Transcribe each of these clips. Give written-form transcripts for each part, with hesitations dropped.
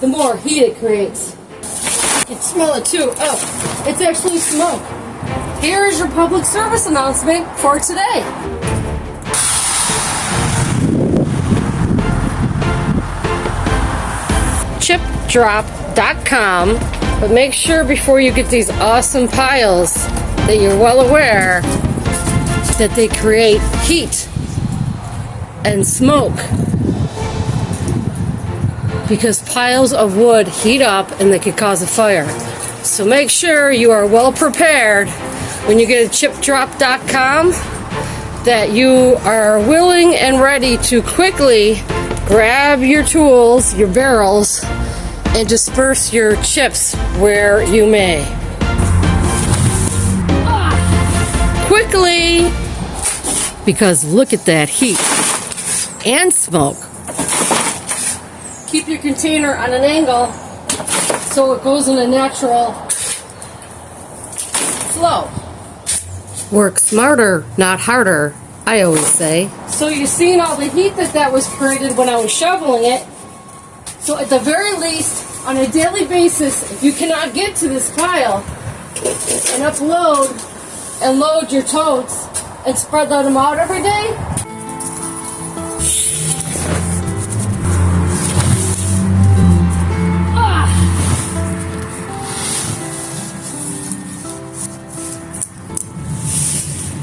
the more heat it creates. You can smell it too. Oh, it's actually smoke. Here is your public service announcement for today. ChipDrop.com, but make sure before you get these awesome piles that you're well aware that they create heat and smoke, because piles of wood heat up and they could cause a fire. So make sure you are well prepared when you get to ChipDrop.com, that you are willing and ready to quickly grab your tools, your barrels, and disperse your chips where you may. Quickly! Because look at that heat and smoke. Keep your container on an angle so it goes in a natural flow. Work smarter, not harder, I always say. So you've seen all the heat that was created when I was shoveling it. So at the very least, on a daily basis, if you cannot get to this pile and upload and load your totes and spread them out every day,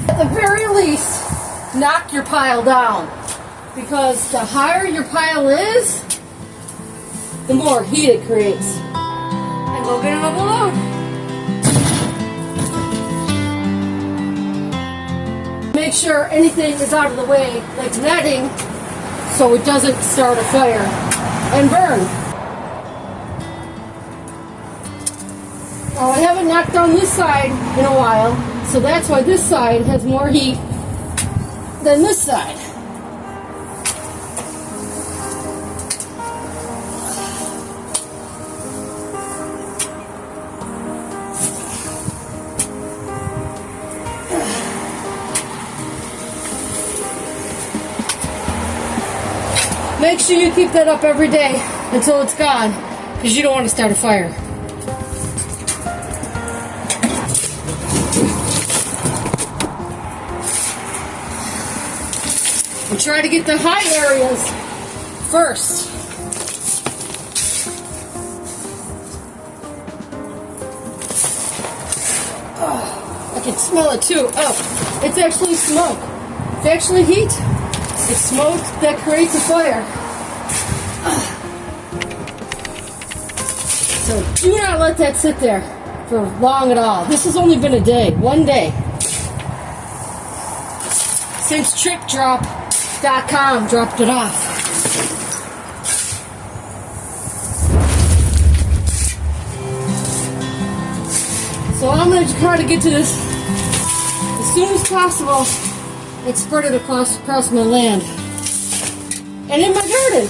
at the very least, knock your pile down, because the higher your pile is, the more heat it creates. And go get another load. Make sure anything is out of the way, like netting, so it doesn't start a fire and burn. Oh, I haven't knocked down this side in a while, so that's why this side has more heat than this side. Make sure you keep that up every day until it's gone, because you don't want to start a fire. And try to get the high areas first. Oh, I can smell it too. Oh, it's actually smoke. It's actually heat. It's smoke that creates a fire. So do not let that sit there for long at all. This has only been a day, one day, since ChipDrop.com dropped it off. So I'm going to try to get to this as soon as possible and spread it across my land and in my garden.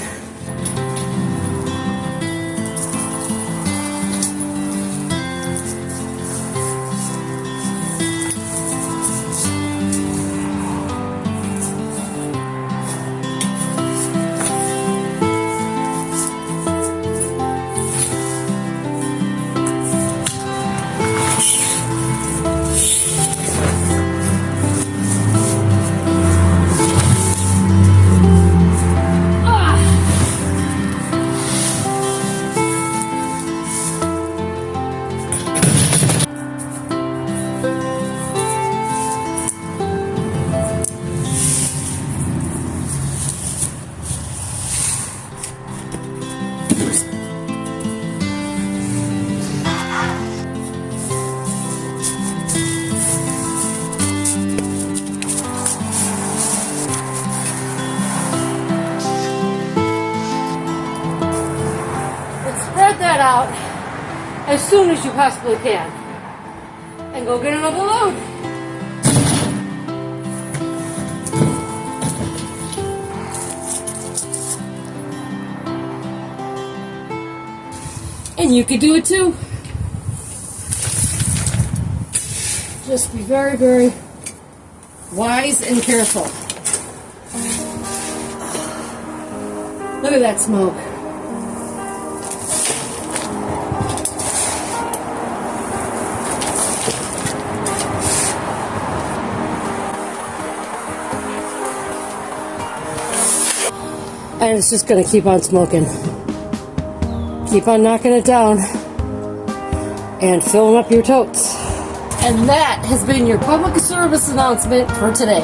That out as soon as you possibly can and go get another load. And you could do it too. Just be very, very wise and careful. Look at that smoke. And it's just going to keep on smoking. Keep on knocking it down and filling up your totes. And that has been your public service announcement for today.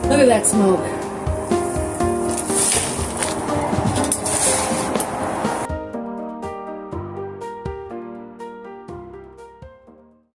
Look at that smoke.